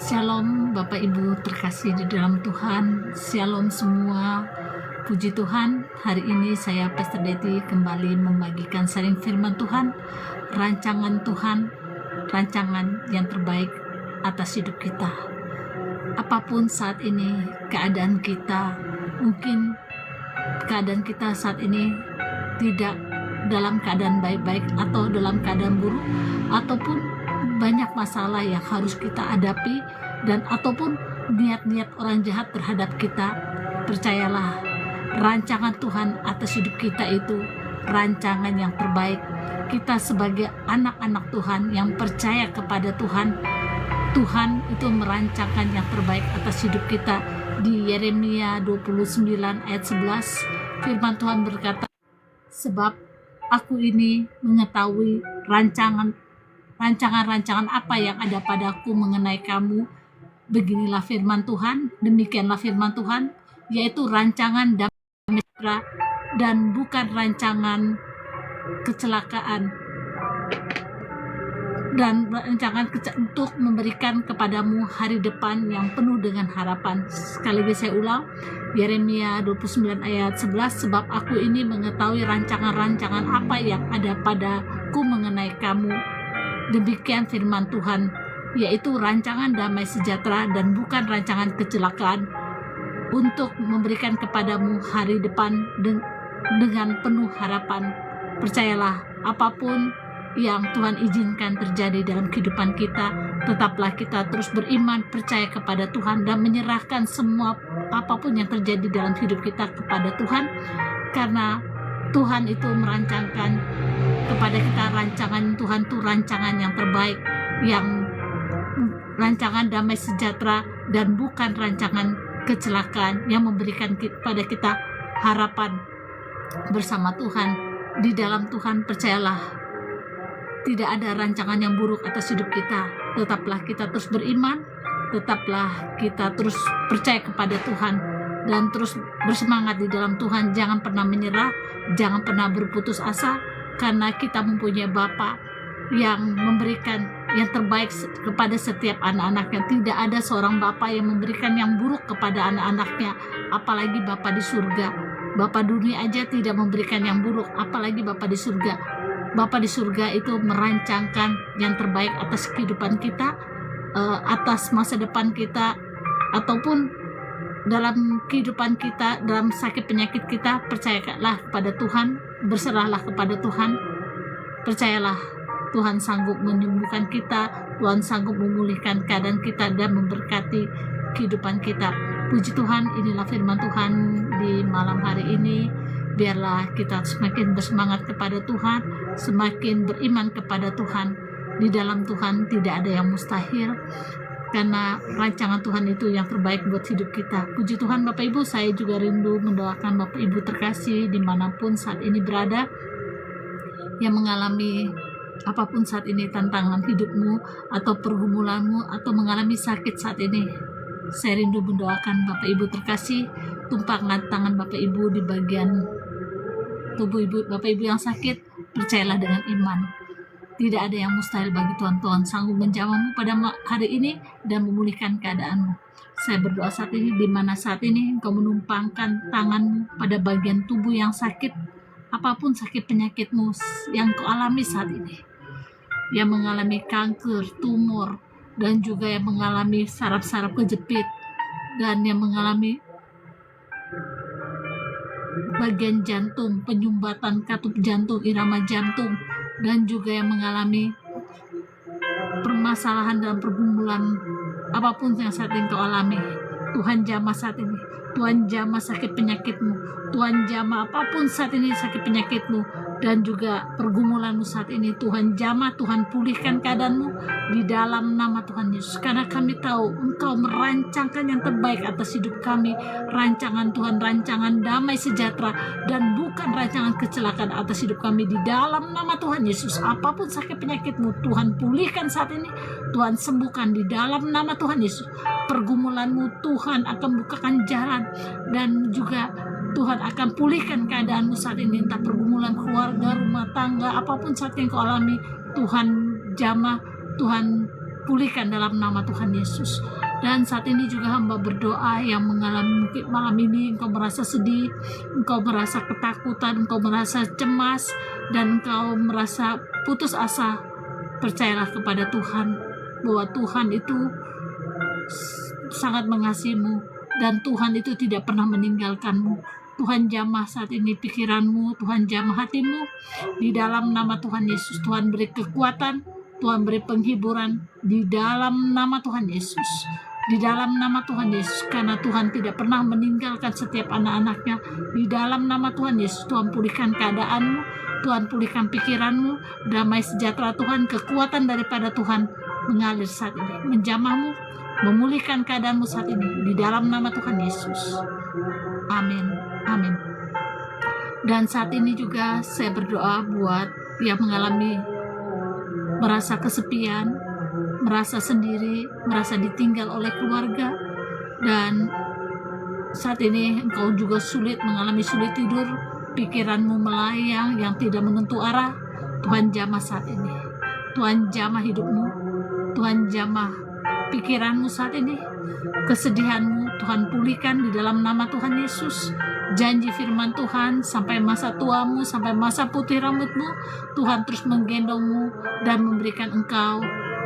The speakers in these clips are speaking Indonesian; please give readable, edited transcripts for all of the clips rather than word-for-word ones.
Shalom Bapak Ibu terkasih di dalam Tuhan. Shalom semua. Puji Tuhan, hari ini saya Pastor Deti kembali membagikan sharing firman Tuhan, rancangan Tuhan, rancangan yang terbaik atas hidup kita. Apapun saat ini keadaan kita, mungkin keadaan kita saat ini tidak dalam keadaan baik-baik atau dalam keadaan buruk, ataupun banyak masalah yang harus kita hadapi, dan ataupun niat-niat orang jahat terhadap kita. Percayalah, rancangan Tuhan atas hidup kita itu rancangan yang terbaik. Kita sebagai anak-anak Tuhan yang percaya kepada Tuhan, Tuhan itu merancangkan yang terbaik atas hidup kita. Di Yeremia 29 ayat 11, firman Tuhan berkata, "Sebab aku ini mengetahui rancangan-rancangan apa yang ada padaku mengenai kamu. Beginilah firman Tuhan, demikianlah firman Tuhan, yaitu rancangan damai sejahtera dan bukan rancangan kecelakaan, dan rancangan untuk memberikan kepadamu hari depan yang penuh dengan harapan." Sekali lagi saya ulang, Yeremia 29 ayat 11, "Sebab aku ini mengetahui rancangan-rancangan apa yang ada padaku mengenai kamu. Demikian firman Tuhan, yaitu rancangan damai sejahtera dan bukan rancangan kecelakaan, untuk memberikan kepadamu hari depan dengan penuh harapan." Percayalah, apapun yang Tuhan izinkan terjadi dalam kehidupan kita, tetaplah kita terus beriman, percaya kepada Tuhan, dan menyerahkan semua apapun yang terjadi dalam hidup kita kepada Tuhan, karena Tuhan itu merancangkan kepada kita. Rancangan Tuhan itu rancangan yang terbaik, yang rancangan damai sejahtera dan bukan rancangan kecelakaan, yang memberikan kepada kita harapan bersama Tuhan. Di dalam Tuhan, percayalah, tidak ada rancangan yang buruk atas hidup kita. Tetaplah kita terus beriman, tetaplah kita terus percaya kepada Tuhan, dan terus bersemangat di dalam Tuhan. Jangan pernah menyerah, jangan pernah berputus asa, karena kita mempunyai Bapa yang memberikan yang terbaik kepada setiap anak-anaknya. Tidak ada seorang Bapa yang memberikan yang buruk kepada anak-anaknya, apalagi Bapa di surga. Bapa dunia aja tidak memberikan yang buruk, apalagi Bapa di surga. Bapa di surga itu merancangkan yang terbaik atas kehidupan kita, atas masa depan kita, ataupun dalam kehidupan kita, dalam sakit penyakit kita. Percayalah kepada Tuhan, berserahlah kepada Tuhan. Percayalah, Tuhan sanggup menyembuhkan kita, Tuhan sanggup memulihkan keadaan kita dan memberkati kehidupan kita. Puji Tuhan, inilah firman Tuhan di malam hari ini. Biarlah kita semakin bersemangat kepada Tuhan, semakin beriman kepada Tuhan. Di dalam Tuhan tidak ada yang mustahil, karena rancangan Tuhan itu yang terbaik buat hidup kita. Puji Tuhan Bapak Ibu, saya juga rindu mendoakan Bapak Ibu terkasih dimanapun saat ini berada, yang mengalami apapun saat ini, tantangan hidupmu atau pergumulanmu, atau mengalami sakit saat ini. Saya rindu mendoakan Bapak Ibu terkasih, tumpangkan tangan Bapak Ibu di bagian tubuh Bapak Ibu yang sakit. Percayalah dengan iman, tidak ada yang mustahil bagi Tuhan. Tuhan sanggup menjamahmu pada hari ini dan memulihkan keadaanmu. Saya berdoa saat ini, di mana saat ini engkau menumpangkan tanganmu pada bagian tubuh yang sakit, apapun sakit penyakitmu yang kau alami saat ini, yang mengalami kanker, tumor, dan juga yang mengalami saraf-saraf kejepit, dan yang mengalami bagian jantung, penyumbatan katup jantung, irama jantung, dan juga yang mengalami permasalahan dalam pergumulan apapun yang saat ini kau alami. Tuhan jamah saat ini, Tuhan jamah sakit penyakitmu, Tuhan jamah apapun saat ini sakit penyakitmu dan juga pergumulanmu saat ini. Tuhan jamah, Tuhan pulihkan keadaanmu di dalam nama Tuhan Yesus. Karena kami tahu Engkau merancangkan yang terbaik atas hidup kami. Rancangan Tuhan, rancangan damai sejahtera dan bukan rancangan kecelakaan atas hidup kami. Di dalam nama Tuhan Yesus, apapun sakit penyakitmu, Tuhan pulihkan saat ini, Tuhan sembuhkan di dalam nama Tuhan Yesus. Pergumulanmu, Tuhan akan bukakan jalan, dan juga Tuhan akan pulihkan keadaanmu saat ini, entah pergumulan keluarga, rumah tangga, apapun saat yang kau alami. Tuhan jamah, Tuhan pulihkan dalam nama Tuhan Yesus. Dan saat ini juga hamba berdoa yang mengalami mungkin malam ini engkau merasa sedih, engkau merasa ketakutan, engkau merasa cemas, dan engkau merasa putus asa. Percayalah kepada Tuhan bahwa Tuhan itu sangat mengasihimu dan Tuhan itu tidak pernah meninggalkanmu. Tuhan jamah saat ini pikiranmu, Tuhan jamah hatimu. Di dalam nama Tuhan Yesus, Tuhan beri kekuatan, Tuhan beri penghiburan di dalam nama Tuhan Yesus. Di dalam nama Tuhan Yesus, karena Tuhan tidak pernah meninggalkan setiap anak-anaknya. Di dalam nama Tuhan Yesus, Tuhan pulihkan keadaanmu, Tuhan pulihkan pikiranmu, damai sejahtera Tuhan, kekuatan daripada Tuhan mengalir saat ini, menjamahmu, memulihkan keadaanmu saat ini, di dalam nama Tuhan Yesus. Amin, amin. Dan saat ini juga saya berdoa buat yang mengalami merasa kesepian, merasa sendiri, merasa ditinggal oleh keluarga, dan saat ini engkau juga mengalami sulit tidur, pikiranmu melayang yang tidak menentu arah. Tuhan jamah saat ini, Tuhan jamah hidupmu, Tuhan jamah pikiranmu saat ini, kesedihanmu Tuhan pulihkan di dalam nama Tuhan Yesus. Janji firman Tuhan, sampai masa tuamu, sampai masa putih rambutmu, Tuhan terus menggendongmu dan memberikan engkau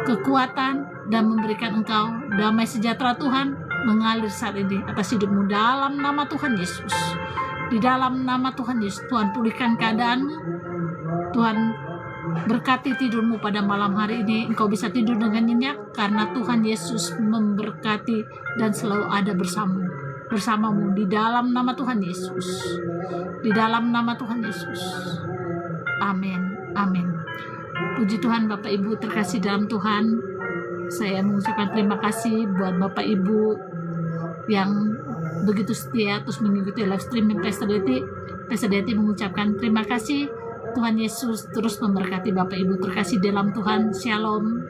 kekuatan dan memberikan engkau damai sejahtera Tuhan mengalir saat ini atas hidupmu dalam nama Tuhan Yesus. Di dalam nama Tuhan Yesus, Tuhan pulihkan keadaanmu, Tuhan berkati tidurmu pada malam hari ini. Engkau bisa tidur dengan nyenyak karena Tuhan Yesus memberkati dan selalu ada bersamamu di dalam nama Tuhan Yesus. Di dalam nama Tuhan Yesus. Amin, amin. Puji Tuhan Bapak Ibu terkasih dalam Tuhan. Saya mengucapkan terima kasih buat Bapak Ibu yang begitu setia terus mengikuti live streaming Pastor Deti. Pastor Deti mengucapkan terima kasih. Tuhan Yesus terus memberkati Bapak Ibu terkasih dalam Tuhan. Shalom.